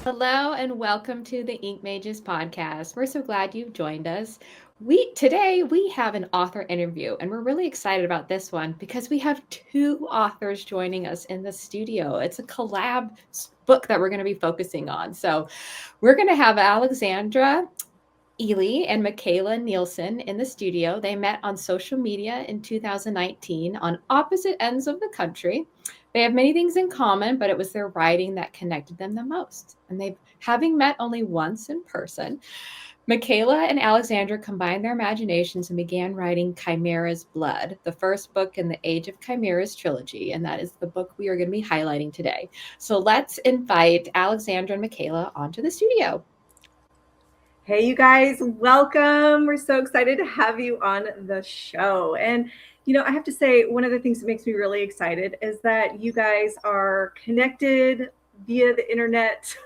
Hello and welcome to the Ink Mages podcast. We're so glad you've joined us. Today we have an author interview, and we're really excited about this one because we have two authors joining us in the studio. It's a collab book that we're going to be focusing on. So we're going to have Alexandra Ely and Makayla Nielson in the studio. They met on social media in 2019 on opposite ends of the country. They have many things in common, but it was their writing that connected them the most. And they've, having met only once in person, Makayla and Alexandra combined their imaginations and began writing Chimeras Blood, the first book in the Age of Chimeras trilogy. And that is the book we are going to be highlighting today. So let's invite Alexandra and Makayla onto the studio. Hey, you guys, welcome. We're so excited to have you on the show. And, I have to say, one of the things that makes me really excited is that you guys are connected via the internet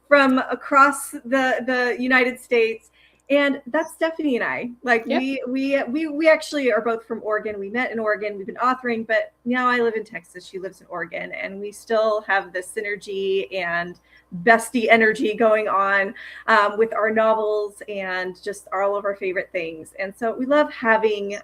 from across the United States. And that's Stephanie and I. Yep. We actually are both from Oregon. We met in Oregon. We've been authoring, but now I live in Texas. She lives in Oregon, and we still have this synergy and bestie energy going on with our novels and just all of our favorite things. And so we love having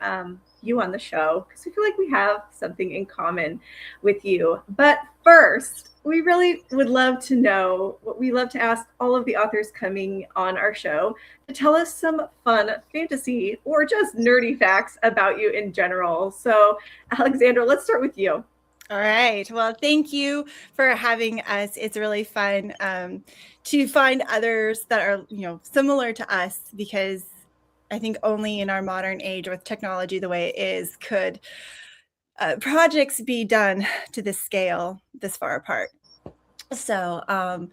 you on the show because we feel like we have something in common with you. But first, we really would love to know what we love to ask all of the authors coming on our show to tell us some fun fantasy or just nerdy facts about you in general. So, Alexandra, let's start with you. All right. Well, thank you for having us. It's really fun to find others that are, similar to us, because I think only in our modern age with technology the way it is could projects be done to this scale, this far apart. So,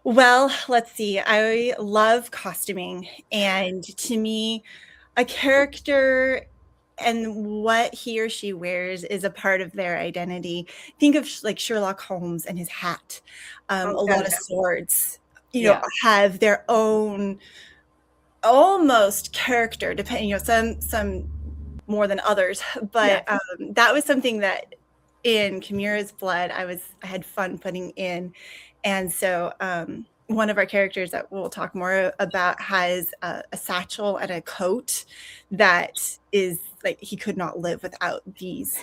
well, let's see. I love costuming, and to me, a character and what he or she wears is a part of their identity. Think of like Sherlock Holmes and his hat. A lot of swords, have their own almost character, depending, some more than others. But that was something that in Chimeras Blood, I had fun putting in. And so one of our characters that we'll talk more about has a satchel and a coat that is like he could not live without these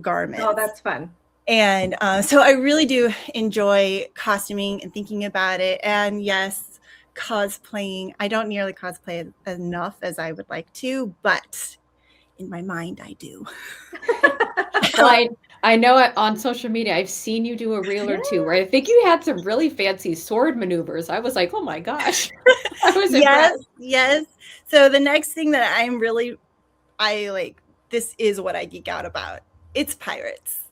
garments. Oh, that's fun. And so I really do enjoy costuming and thinking about it. And yes, cosplaying. I don't nearly cosplay enough as I would like to, but in my mind, I do. Well, I know on social media, I've seen you do a reel or two where I think you had some really fancy sword maneuvers. I was like, oh my gosh. I was impressed. Yes. So the next thing that this is what I geek out about. It's pirates.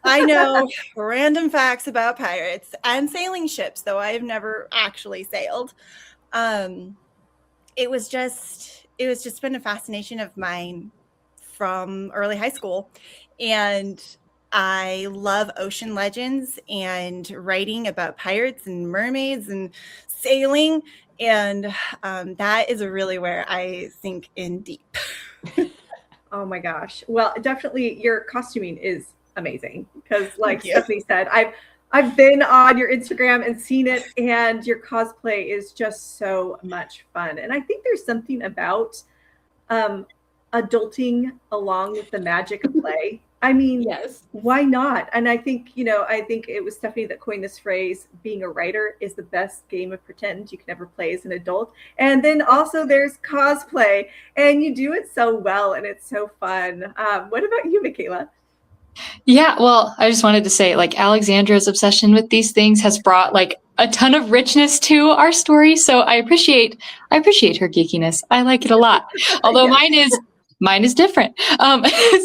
I know random facts about pirates and sailing ships, though I've never actually sailed. It was just been a fascination of mine from early high school. And I love ocean legends and writing about pirates and mermaids and sailing. And that is really where I think in deep. Oh my gosh. Well, definitely your costuming is amazing because like Stephanie said, I've been on your Instagram and seen it, and your cosplay is just so much fun. And I think there's something about adulting along with the magic of play. I mean, yes, why not? And I think it was Stephanie that coined this phrase, being a writer is the best game of pretend you can ever play as an adult. And then also there's cosplay, and you do it so well, and it's so fun. What about you, Makayla? Yeah, well, I just wanted to say, like, Alexandra's obsession with these things has brought like a ton of richness to our story. So I appreciate her geekiness. I like it a lot. Although mine is different.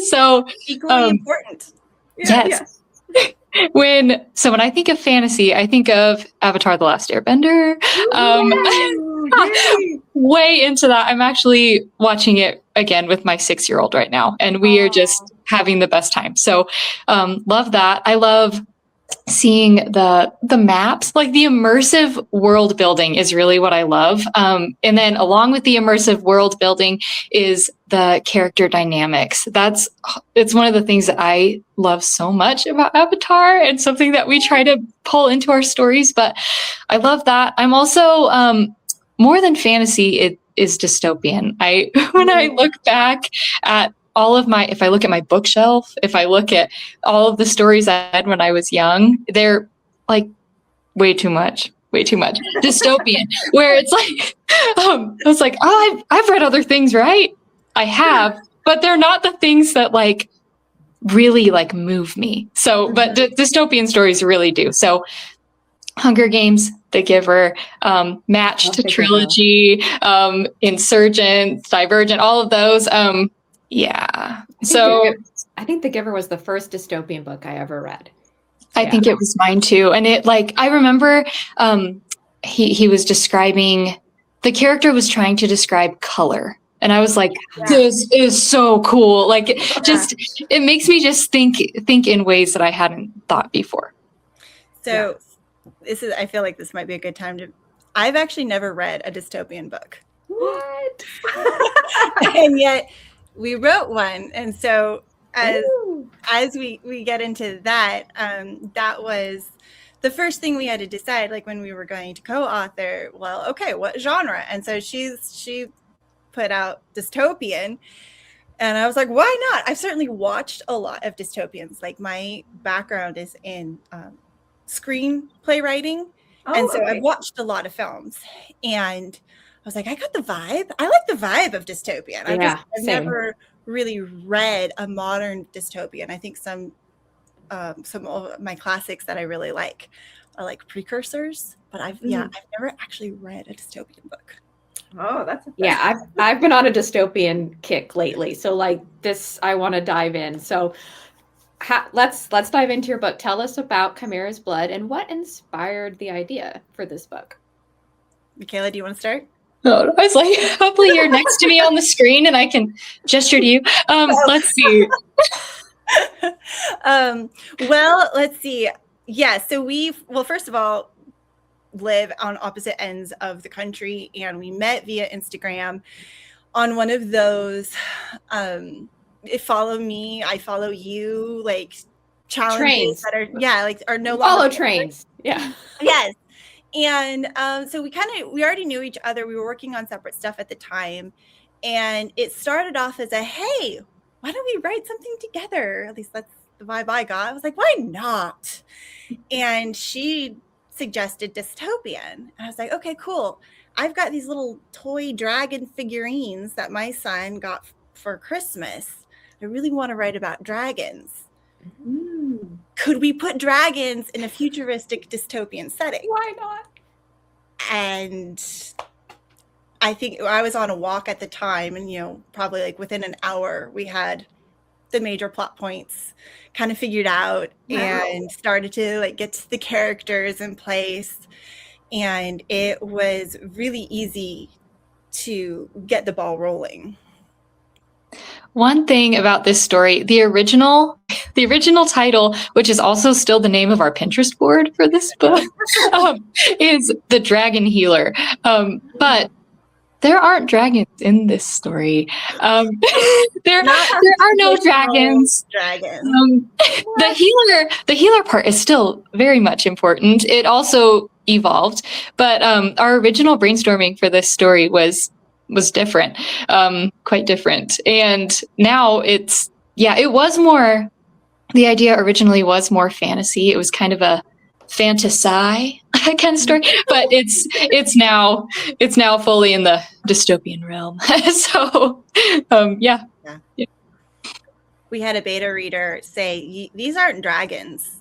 So equally important. Yes. When I think of fantasy, I think of Avatar: The Last Airbender. Way into that. I'm actually watching it again with my 6-year-old right now, and we are just having the best time. So love that. I love seeing the maps, like the immersive world building is really what I love. And then along with the immersive world building is the character dynamics. It's one of the things that I love so much about Avatar, and something that we try to pull into our stories. But I love that. I'm also more than fantasy, it is dystopian. When I look back at if I look at my bookshelf, if I look at all of the stories I had when I was young, they're like way too much dystopian, where it's like, I was like, oh, I've read other things, right? I have, but they're not the things that like really like move me. So, but dystopian stories really do. So Hunger Games, The Giver, Matched trilogy, Insurgent, Divergent, all of those. Yeah. I think The Giver was the first dystopian book I ever read. I think it was mine too. And it like, I remember he was describing, the character was trying to describe color. And I was like, this is so cool. Like it makes me just think in ways that I hadn't thought before. So I feel like this might be a good time I've actually never read a dystopian book. What? And yet we wrote one. And so as we get into that, that was the first thing we had to decide, like when we were going to co-author, well, okay, what genre? And so she put out dystopian, and I was like, why not? I've certainly watched a lot of dystopians. Like my background is in screenplay writing. And so I've watched a lot of films, and I was like, I got the vibe. I like the vibe of dystopian. I've never really read a modern dystopian. I think some of my classics that I really like are like precursors, but I've never actually read a dystopian book. Oh, that's I've been on a dystopian kick lately. So like this, I want to dive in. So let's dive into your book. Tell us about Chimeras Blood and what inspired the idea for this book. Makayla, do you want to start? No, I was like, hopefully you're next to me on the screen and I can gesture to you. Let's see. Well, let's see. Yeah, so first of all, live on opposite ends of the country, and we met via Instagram on one of those follow me, I follow you, like challenges that are no longer follow trains. Yeah. Yes. And so we already knew each other. We were working on separate stuff at the time, and it started off as hey, why don't we write something together? At least that's the vibe I got. I was like, why not? And she suggested dystopian. And I was like, okay, cool. I've got these little toy dragon figurines that my son got for Christmas. I really want to write about dragons. Could we put dragons in a futuristic dystopian setting? Why not? And I think I was on a walk at the time, and probably like within an hour we had the major plot points kind of figured out and started to like get the characters in place, and it was really easy to get the ball rolling. One thing about this story, the original title, which is also still the name of our Pinterest board for this book, is The Dragon Healer. But there aren't dragons in this story. There are no dragons. The healer part is still very much important. It also evolved, but our original brainstorming for this story was different, quite different. And now it was more, the idea originally was more fantasy. It was kind of a fantasy kind of story, but it's now fully in the dystopian realm. So, yeah. We had a beta reader say, these aren't dragons.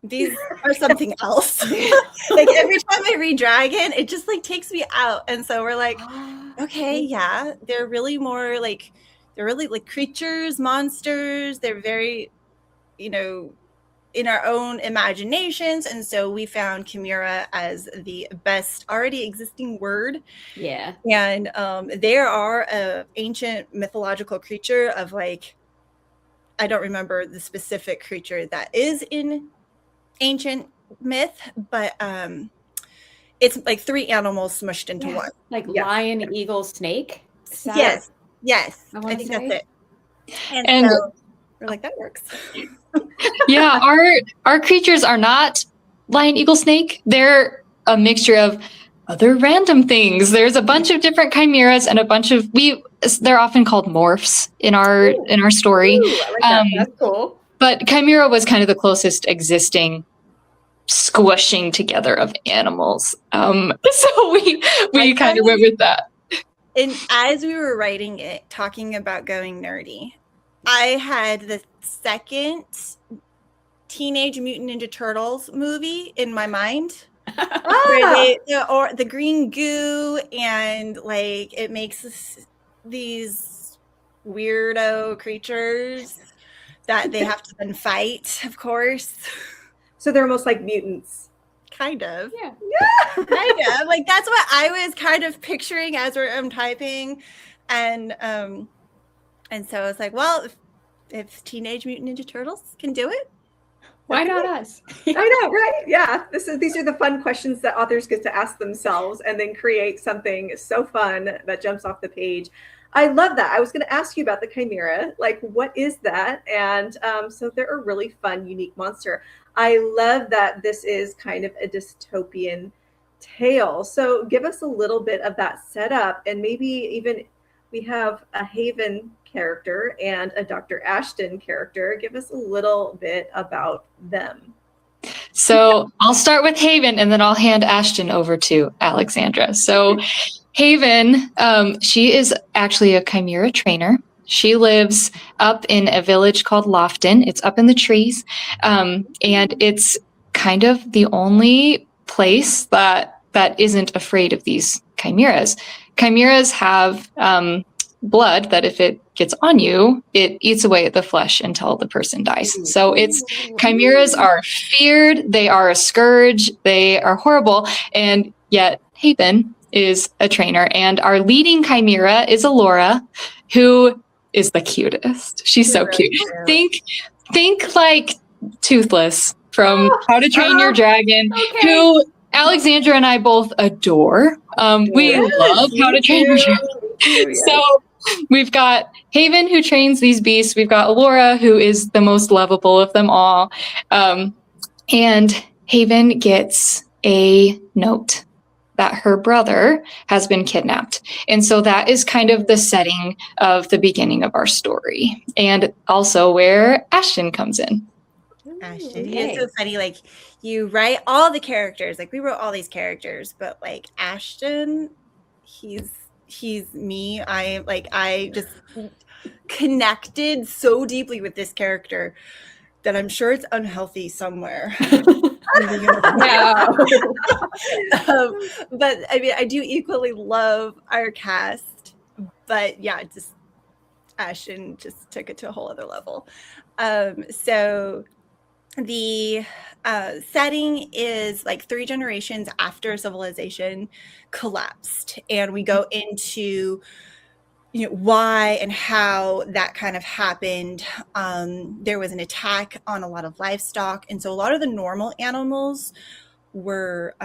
These are something else. Like every time I read dragon, it just like takes me out. And so we're like, okay, yeah, they're really more like, they're really like creatures, monsters. They're very, in our own imaginations. And so we found chimera as the best already existing word. Yeah. And they are an ancient mythological creature of like, I don't remember the specific creature that is in ancient myth, but it's like 3 animals smushed into one. Like Yeah. lion, eagle, snake. Is that- Yes. I I wanna think say. that's it. And- so we're like, that works. Yeah, our creatures are not lion, eagle, snake. They're a mixture of other random things. There's a bunch of different chimeras and a bunch of they're often called morphs in our story. Ooh, I like that. That's cool. But chimera was kind of the closest existing squishing together of animals. So we kind of went with that. And as we were writing it, talking about going nerdy, I had the second Teenage Mutant Ninja Turtles movie in my mind. Where or the green goo, and like it makes these weirdo creatures that they have to then fight, of course. So they're almost like mutants. Kind of. Yeah. Kind of. Like that's what I was kind of picturing as I'm typing. And so I was like, well, if Teenage Mutant Ninja Turtles can do it, Why not us? I know, right? Yeah. These are the fun questions that authors get to ask themselves and then create something so fun that jumps off the page. I love that. I was going to ask you about the chimera. Like, what is that? And so they're a really fun, unique monster. I love that this is kind of a dystopian tale. So give us a little bit of that setup, and maybe even we have a Haven character and a Dr. Ashton character. Give us a little bit about them. So I'll start with Haven, and then I'll hand Ashton over to Alexandra. So Haven, she is actually a chimera trainer. She lives up in a village called Lofton. It's up in the trees, and it's kind of the only place that isn't afraid of these chimeras. Chimeras have blood that if it gets on you, it eats away at the flesh until the person dies. So chimeras are feared. They are a scourge. They are horrible. And yet Haven is a trainer, and our leading chimera is Alora, who is the cutest. She's so cute. Think like Toothless from How to Train Your Dragon, who Alexandra and I both adore. We love How to Train Your Dragon. So we've got Haven, who trains these beasts. We've got Alora, who is the most lovable of them all. And Haven gets a note that her brother has been kidnapped. And so that is kind of the setting of the beginning of our story, and also where Ashton comes in. Ashton, he is so funny. Like, you write all the characters, like we wrote all these characters, but like Ashton, he's me. I just connected so deeply with this character that I'm sure it's unhealthy somewhere. But I mean, I do equally love our cast, but yeah, just Ashton just took it to a whole other level. So the setting is like 3 generations after civilization collapsed, and we go into why and how that kind of happened. There was an attack on a lot of livestock, and so a lot of the normal animals were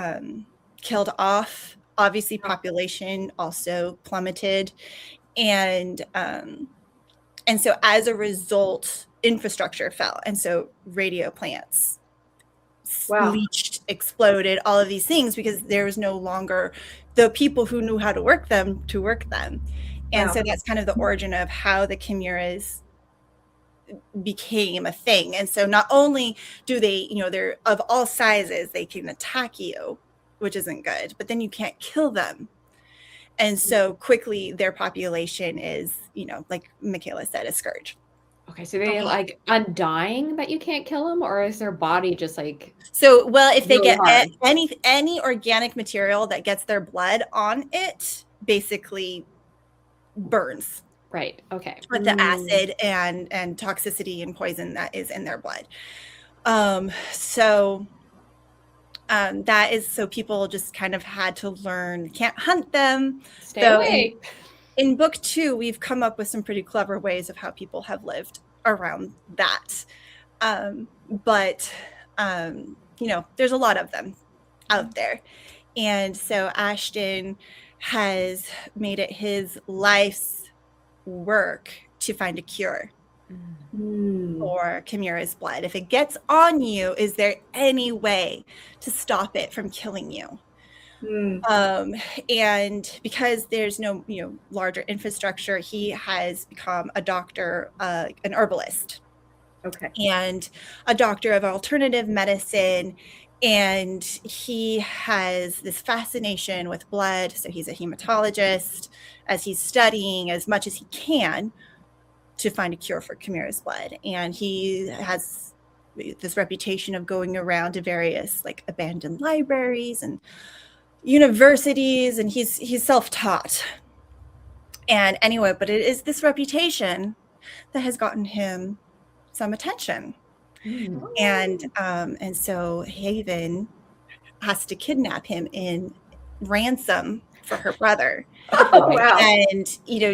killed off. Obviously, population also plummeted, and so as a result, infrastructure fell, and so radio plants leached, exploded, all of these things, because there was no longer the people who knew how to work them. And so that's kind of the origin of how the chimeras became a thing. And so not only do they, they're of all sizes, they can attack you, which isn't good, but then you can't kill them. And so quickly their population is, like Makayla said, a scourge. Okay, so they like undying that you can't kill them, or is their body just like... So, well, if they really get any organic material that gets their blood on it, basically burns. Right. Okay. With the acid and toxicity and poison that is in their blood. So that is, so people just kind of had to learn, can't hunt them. Stay away. In book 2, we've come up with some pretty clever ways of how people have lived around that. But there's a lot of them out there. And so Ashton has made it his life's work to find a cure for Chimeras Blood. If it gets on you, is there any way to stop it from killing you? And because there's no larger infrastructure, he has become a doctor, an herbalist, and a doctor of alternative medicine. And he has this fascination with blood. So he's a hematologist, as he's studying as much as he can to find a cure for Chimeras Blood. And he has this reputation of going around to various like abandoned libraries and universities, and he's self-taught. And anyway, but it is this reputation that has gotten him some attention. And so Haven has to kidnap him in ransom for her brother. Wow. And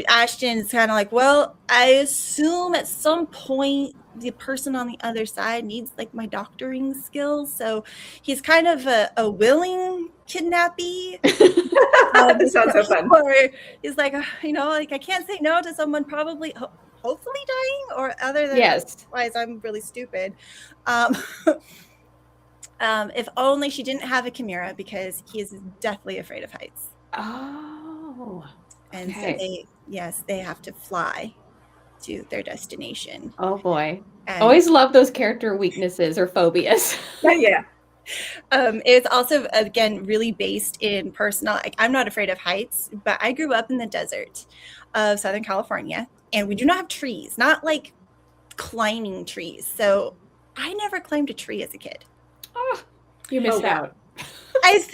Ashton's kind of like, well, I assume at some point the person on the other side needs like my doctoring skills, so he's kind of a willing kidnappee. That sounds so fun. Or he's like, like I can't say no to someone probably hopefully dying, or other than otherwise I'm really stupid. If only she didn't have a chimera, because he is deathly afraid of heights. And so they have to fly to their destination. Oh boy. And always love those character weaknesses or phobias. It's also, again, really based in personal. Like, I'm not afraid of heights, but I grew up in the desert of Southern California, and we do not have trees, not like climbing trees. So I never climbed a tree as a kid. Oh, you missed out.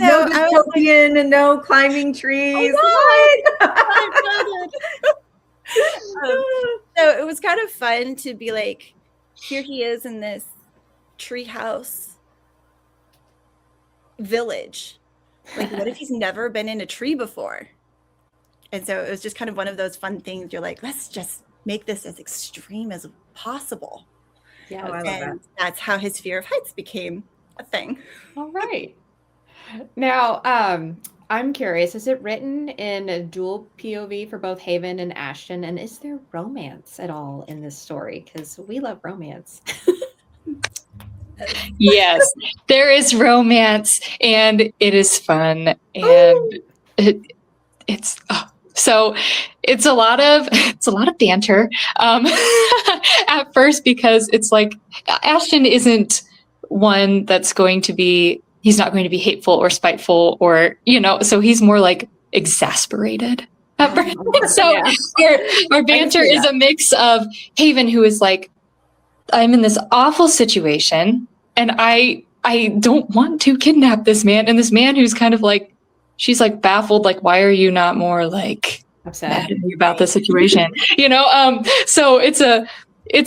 No dystopian and no climbing trees. So it was kind of fun to be like, here he is in this treehouse village. Like, what if he's never been in a tree before? And so it was just kind of one of those fun things. You're like, let's just make this as extreme as possible. Yeah, I love that. That's how his fear of heights became a thing. All right. Now, I'm curious, is it written in a dual POV for both Haven and Ashton? And is there romance at all in this story? Because we love romance. Yes, there is romance, and it is fun, and it's a lot of banter at first, because it's like Ashton isn't one that's going to be. He's not going to be hateful or spiteful, or so he's more like exasperated. So our banter is a mix of Haven, who is like, I'm in this awful situation, and I don't want to kidnap this man. And this man who's kind of like, she's like baffled, like, why are you not more like upset about the situation? So it's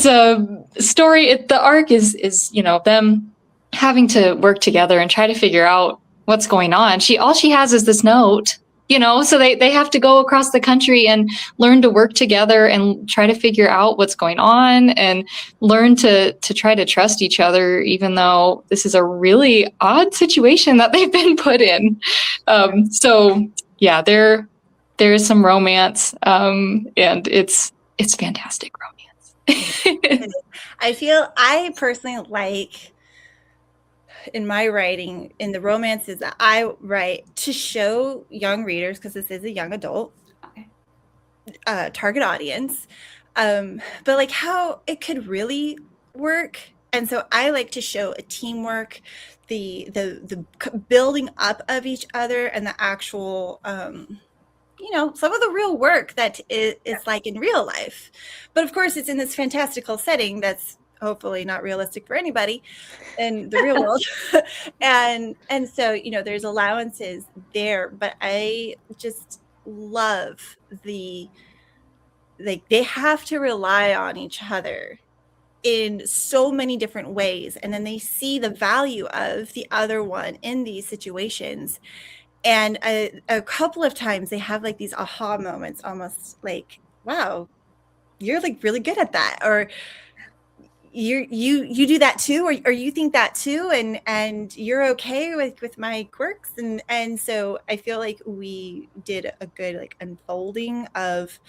a story. The arc is them having to work together and try to figure out what's going on. All she has is this note. So they have to go across the country and learn to work together and try to figure out what's going on and learn to try to trust each other, even though this is a really odd situation that they've been put in. There is some romance, and it's fantastic romance. I personally like, in my writing, in the romances that I write, to show young readers, because this is a young adult target audience, but like how it could really work. And so I like to show a teamwork, the building up of each other, and the actual some of the real work that is like in real life. But of course, it's in this fantastical setting that's hopefully not realistic for anybody in the real world. and so there's allowances there, but I just love they have to rely on each other in so many different ways, and then they see the value of the other one in these situations. And a couple of times they have like these aha moments, almost like, wow, you're like really good at that, or you do that too, or you think that too, and you're okay with my quirks, and so I feel like we did a good like unfolding of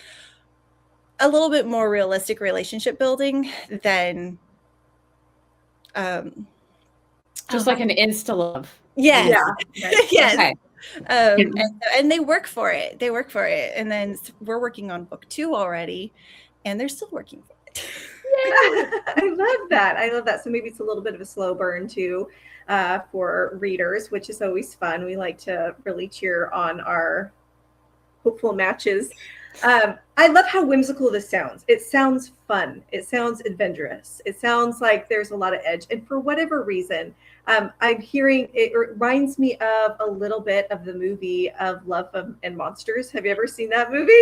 a little bit more realistic relationship building than just like an insta love. yes. Yeah. Yes. Okay. And they work for it. And then we're working on book 2 already, and they're still working for it. I love that. I love that. So maybe it's a little bit of a slow burn too, for readers, which is always fun. We like to really cheer on our hopeful matches. I love how whimsical this sounds. It sounds fun. It sounds adventurous. It sounds like there's a lot of edge. And for whatever reason, I'm hearing it reminds me of a little bit of the movie of Love and Monsters. Have you ever seen that movie?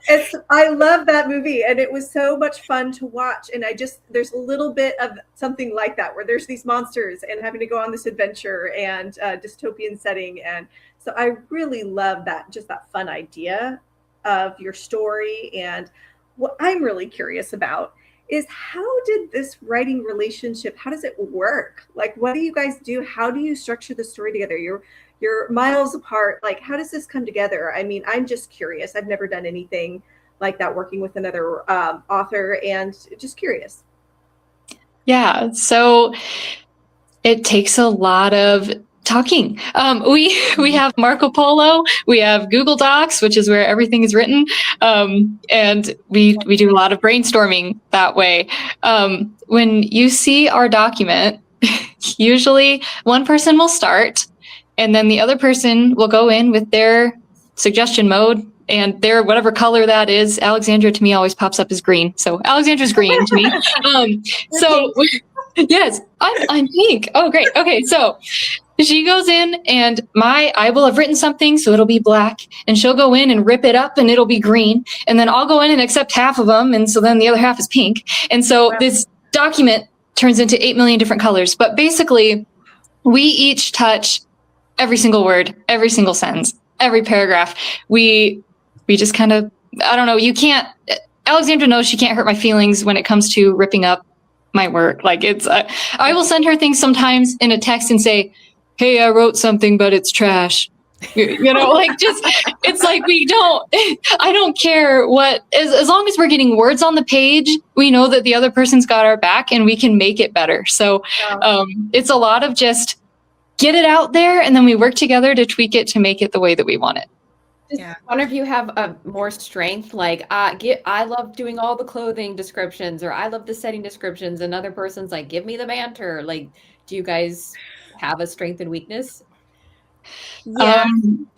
Yes. I love that movie, and it was so much fun to watch. And there's a little bit of something like that where there's these monsters and having to go on this adventure and dystopian setting. And so I really love that, just that fun idea of your story. And what I'm really curious about is how did this writing relationship, how does it work? Like, what do you guys do? How do you structure the story together? You're miles apart. Like, how does this come together? I mean, I'm just curious. I've never done anything like that, working with another author, and just curious. Yeah, so it takes a lot of talking. We have Marco Polo, we have Google Docs, which is where everything is written, and we do a lot of brainstorming that way. When you see our document, usually one person will start, and then the other person will go in with their suggestion mode and their whatever color that is. Alexandra to me always pops up as green, so Alexandra's green to me. Yes, I'm pink. Oh, great. Okay, so she goes in, and I will have written something, so it'll be black, and she'll go in and rip it up, and it'll be green, and then I'll go in and accept half of them, and so then the other half is pink, and so this document turns into 8 million different colors. But basically, we each touch every single word, every single sentence, every paragraph. We just kind of, I don't know. Alexandra knows she can't hurt my feelings when it comes to ripping up my work. Like, I will send her things sometimes in a text and say, hey, I wrote something, but it's trash. Like, just, it's like, I don't care what, as long as we're getting words on the page, we know that the other person's got our back and we can make it better. So it's a lot of just get it out there, and then we work together to tweak it to make it the way that we want it. Does one of you have more strength? Like, I love doing all the clothing descriptions, or I love the setting descriptions, and other person's like, give me the banter. Like, do you guys have a strength and weakness? Yeah,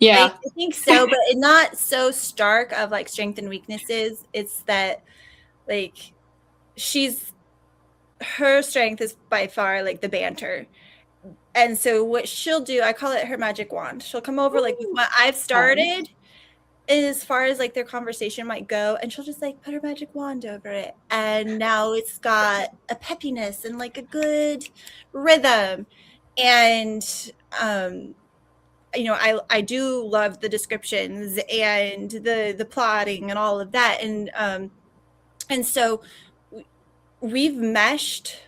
yeah, I think so, but not so stark of like strength and weaknesses. It's that, like, her strength is by far like the banter. And so what she'll do, I call it her magic wand. She'll come over like with what I've started, as far as like their conversation might go, and she'll just like put her magic wand over it, and now it's got a peppiness and like a good rhythm. And I do love the descriptions and the plotting and all of that, and so we've meshed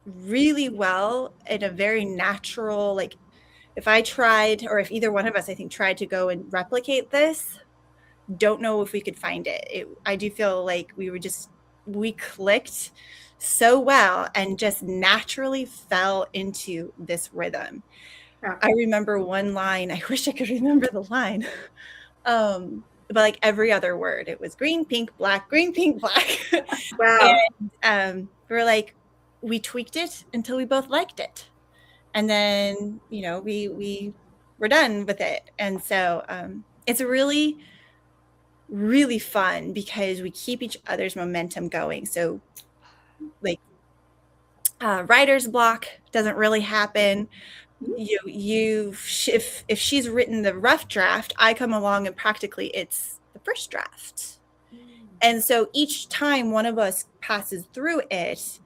really well in a very natural, like, if I tried, or if either one of us, I think, tried to go and replicate this, don't know if we could find it. I do feel like we clicked so well and just naturally fell into this rhythm. Yeah. I remember one line, I wish I could remember the line, but like every other word, it was green, pink, black, green, pink, black. Wow. And we're like, we tweaked it until we both liked it. And then, we were done with it. And so it's really, really fun because we keep each other's momentum going. So like writer's block doesn't really happen. If she's written the rough draft, I come along and practically it's the first draft. And so each time one of us passes through it,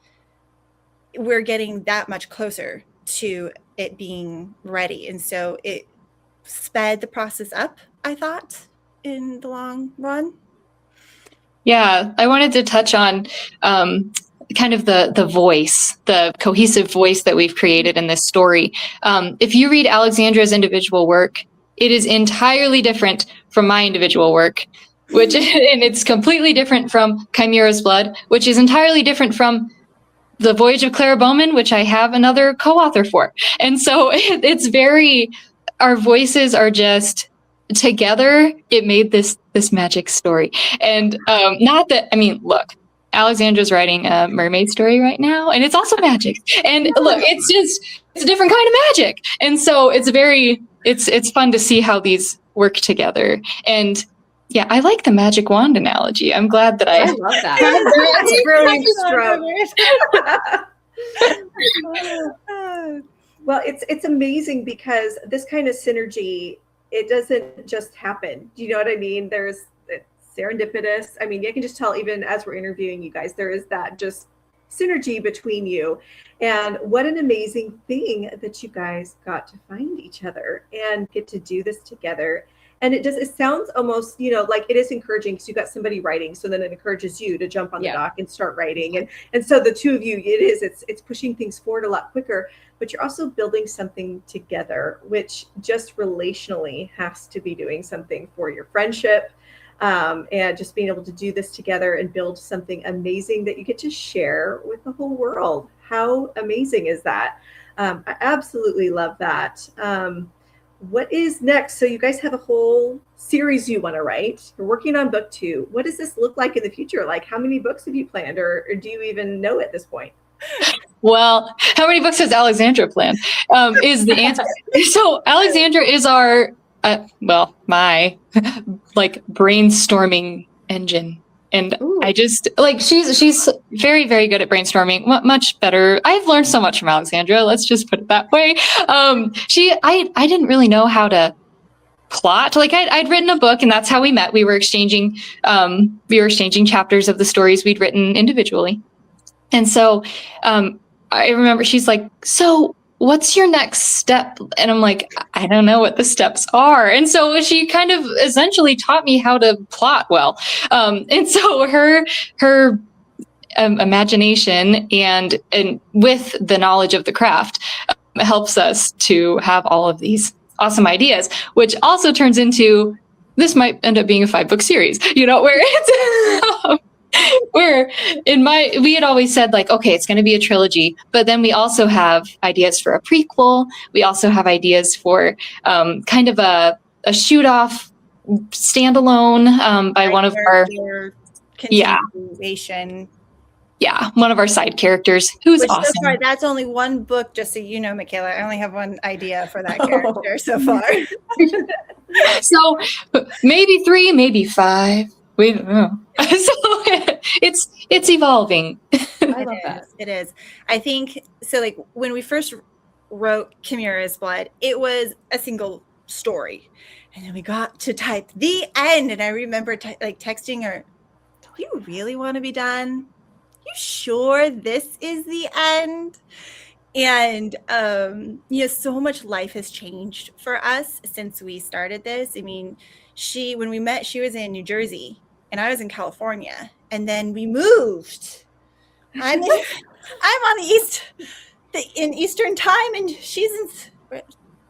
we're getting that much closer to it being ready. And so it sped the process up, I thought, in the long run. Yeah, I wanted to touch on kind of the voice, the cohesive voice that we've created in this story. If you read Alexandra's individual work, it is entirely different from my individual work, and it's completely different from Chimeras Blood, which is entirely different from The Voyage of Clara Bowman, which I have another co-author for. And so our voices are just together. It made this magic story. And not that, I mean, look, Alexandra's writing a mermaid story right now, and it's also magic. And look, it's a different kind of magic. And so it's fun to see how these work together. And yeah, I like the magic wand analogy. I'm glad that I love that. Well, it's amazing because this kind of synergy, it doesn't just happen. Do you know what I mean? It's serendipitous. I mean, you can just tell even as we're interviewing you guys, there is that just synergy between you. And what an amazing thing that you guys got to find each other and get to do this together. And it sounds almost, like it is encouraging because you got somebody writing. So then it encourages you to jump on the dock and start writing. And so the two of you, it's pushing things forward a lot quicker, but you're also building something together, which just relationally has to be doing something for your friendship. And just being able to do this together and build something amazing that you get to share with the whole world. How amazing is that? I absolutely love that. What is next? So you guys have a whole series you want to write. You're working on book 2. What does this look like in the future? Like, how many books have you planned, or do you even know at this point? Well, how many books has Alexandra planned? Is the answer. So Alexandra is our my brainstorming engine. And ooh. I just she's very, very good at brainstorming, much better. I've learned so much from Alexandra. Let's just put it that way. I didn't really know how to plot. I'd written a book, and that's how we met. We were exchanging chapters of the stories we'd written individually. And so I remember she's like, so what's your next step? And I'm like, I don't know what the steps are. And so she kind of essentially taught me how to plot well. And so her imagination and with the knowledge of the craft helps us to have all of these awesome ideas, which also turns into, this might end up being a 5-book series, where it's where we had always said okay, it's going to be a trilogy, but then we also have ideas for a prequel. We also have ideas for kind of a shoot off standalone by one of our continuation. Yeah, one of our side characters who's awesome. So far, that's only one book, just so you know, Makayla. I only have one idea for that character so far. So maybe 3, maybe 5. We don't know. So it's evolving. I love that. It is. I think so. When we first wrote Chimeras Blood, it was a single story, and then we got to type the end, and I remember texting her, "Do you really want to be done? You sure this is the end?" And so much life has changed for us since we started this. I mean, when we met, she was in New Jersey and I was in California, and then we moved. I'm on in Eastern time, and she's in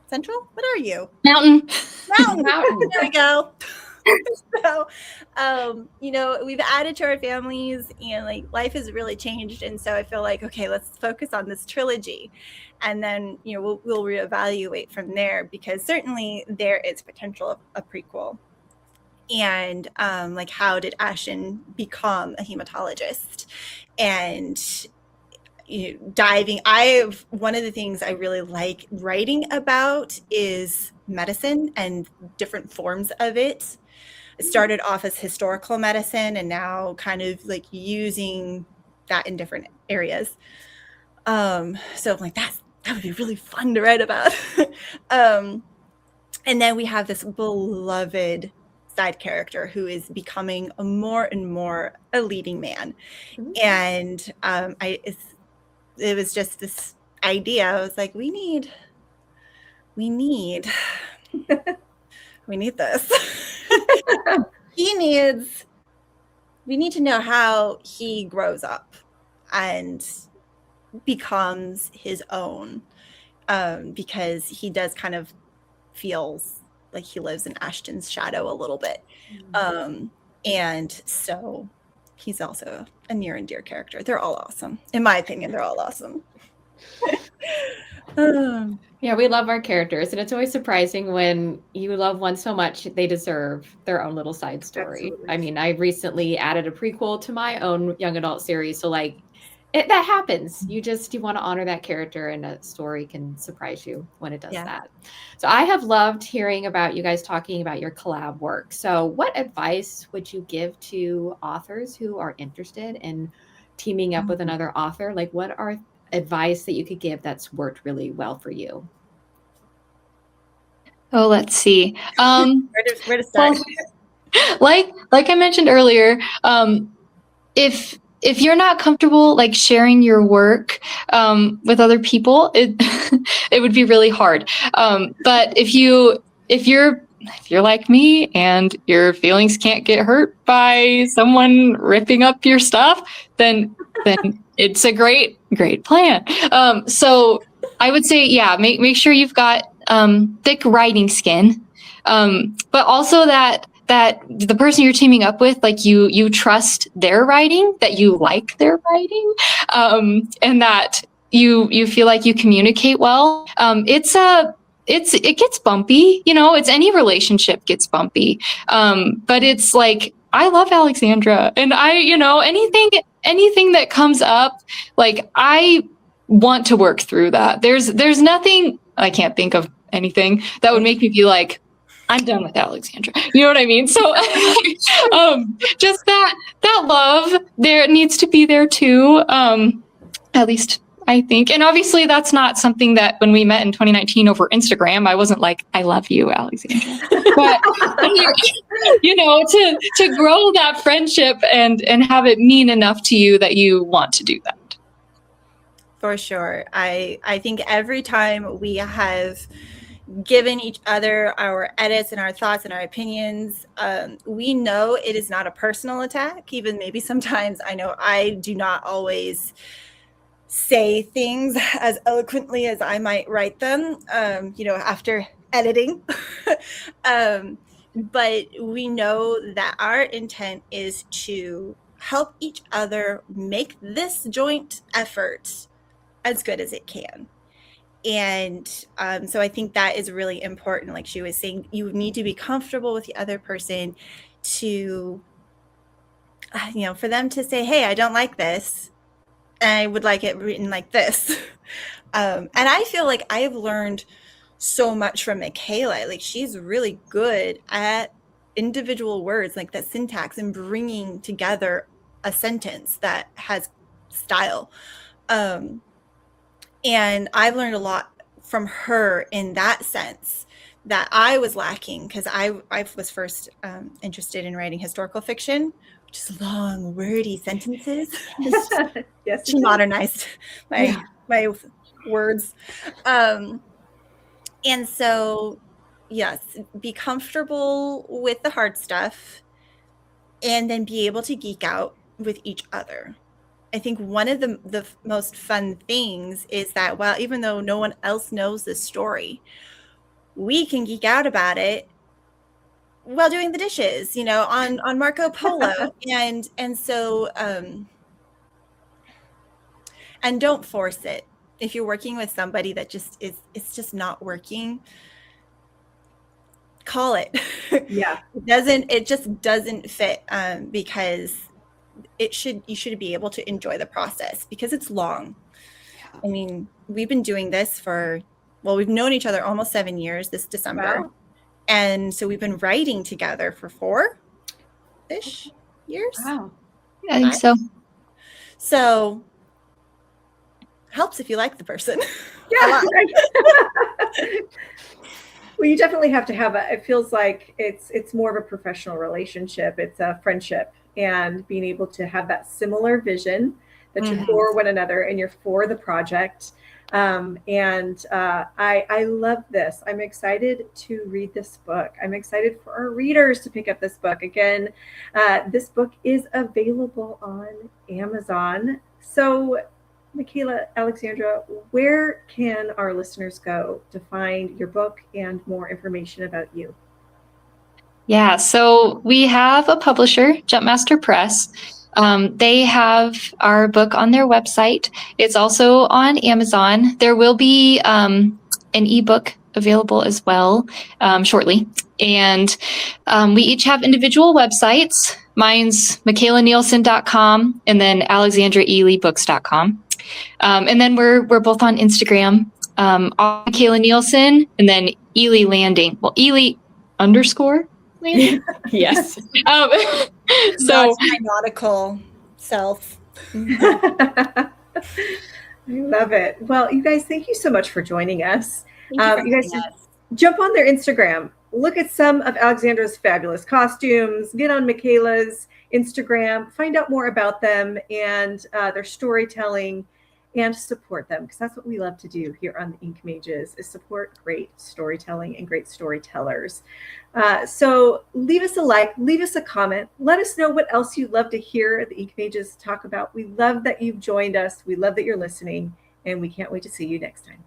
Central. What are you? Mountain. There we go. So, we've added to our families, and life has really changed. And so I feel like, okay, let's focus on this trilogy, and then we'll reevaluate from there, because certainly there is potential of a prequel. And how did Ashen become a hematologist? And one of the things I really like writing about is medicine and different forms of it. It started off as historical medicine, and now kind of using that in different areas. So I'm like, that would be really fun to write about. And then we have this beloved side character who is becoming more and more a leading man. Mm-hmm. And it was just this idea. I was like, we need this. We need to know how he grows up. and becomes his own, because he does kind of feels like he lives in Ashton's shadow a little bit. And so he's also a near and dear character. They're all awesome. In my opinion, they're all awesome. Yeah, we love our characters, and it's always surprising when you love one so much they deserve their own little side story. Absolutely. I mean, I recently added a prequel to my own young adult series, so like that happens. You want to honor that character, and a story can surprise you when it does that. So I have loved hearing about you guys talking about your collab work. So what advice would you give to authors who are interested in teaming up with another author? Like, what are advice that you could give that's worked really well for you? Oh, let's see. Where to start? Well, like I mentioned earlier, if you're not comfortable like sharing your work with other people, it would be really hard. But if you're like me and your feelings can't get hurt by someone ripping up your stuff, then it's a great plan. So I would say, yeah, make sure you've got thick writing skin, but also that the person you're teaming up with, like you trust their writing, that you like their writing, and that you feel like you communicate well. It gets bumpy, it's any relationship gets bumpy. But it's like, I love Alexandra, and anything that comes up, like I want to work through that. There's nothing, I can't think of anything that would make me be like, I'm done with Alexandra. You know what I mean? So just that love there needs to be there too. At least I think. And obviously that's not something that when we met in 2019 over Instagram, I wasn't like, I love you, Alexandra. But to grow that friendship and have it mean enough to you that you want to do that. For sure. I think every time we have given each other our edits and our thoughts and our opinions, we know it is not a personal attack. Even maybe sometimes I know I do not always say things as eloquently as I might write them, after editing. But we know that our intent is to help each other make this joint effort as good as it can. And so I think that is really important. Like she was saying, you need to be comfortable with the other person to, for them to say, hey, I don't like this. And I would like it written like this. And I feel like I have learned so much from Makayla. Like she's really good at individual words, like that syntax, and bringing together a sentence that has style. And I've learned a lot from her in that sense that I was lacking, because I was first interested in writing historical fiction, which is long, wordy sentences. Yes, she modernized my words. And so, yes, be comfortable with the hard stuff and then be able to geek out with each other. I think one of the most fun things is that, well, even though no one else knows the story, we can geek out about it while doing the dishes, on Marco Polo. and so, and don't force it. If you're working with somebody that it's just not working, call it. Yeah. It just doesn't fit, because you should be able to enjoy the process, because it's long. Yeah. I mean, we've been doing this we've known each other almost 7 years this December. Wow. And so we've been writing together for 4-ish years. Wow. I think so. So helps if you like the person. Yeah. Well, you definitely have to have it feels like it's more of a professional relationship. It's a friendship, and being able to have that similar vision that you're for one another and you're for the project. I love this. I'm excited to read this book. I'm excited for our readers to pick up this book. Again, this book is available on Amazon. So, Makayla, Alexandra, where can our listeners go to find your book and more information about you? Yeah, so we have a publisher, Jumpmaster Press. They have our book on their website. It's also on Amazon. There will be an ebook available as well shortly. And we each have individual websites. Mine's MakaylaNielson.com and then AlexandraElybooks.com. And then we're both on Instagram, Makayla Nielson and then Ely Landing. Well, Ely _ Landing. Yes. So my nautical self. I love it. Well, you guys, thank you so much for joining us. You guys jump on their Instagram, look at some of Alexandra's fabulous costumes, get on Makayla's Instagram, find out more about them and their storytelling, and support them, because that's what we love to do here on the Ink Mages, is support great storytelling and great storytellers. So leave us a like, leave us a comment, let us know what else you'd love to hear the Ink Mages talk about. We love that you've joined us. We love that you're listening, and we can't wait to see you next time.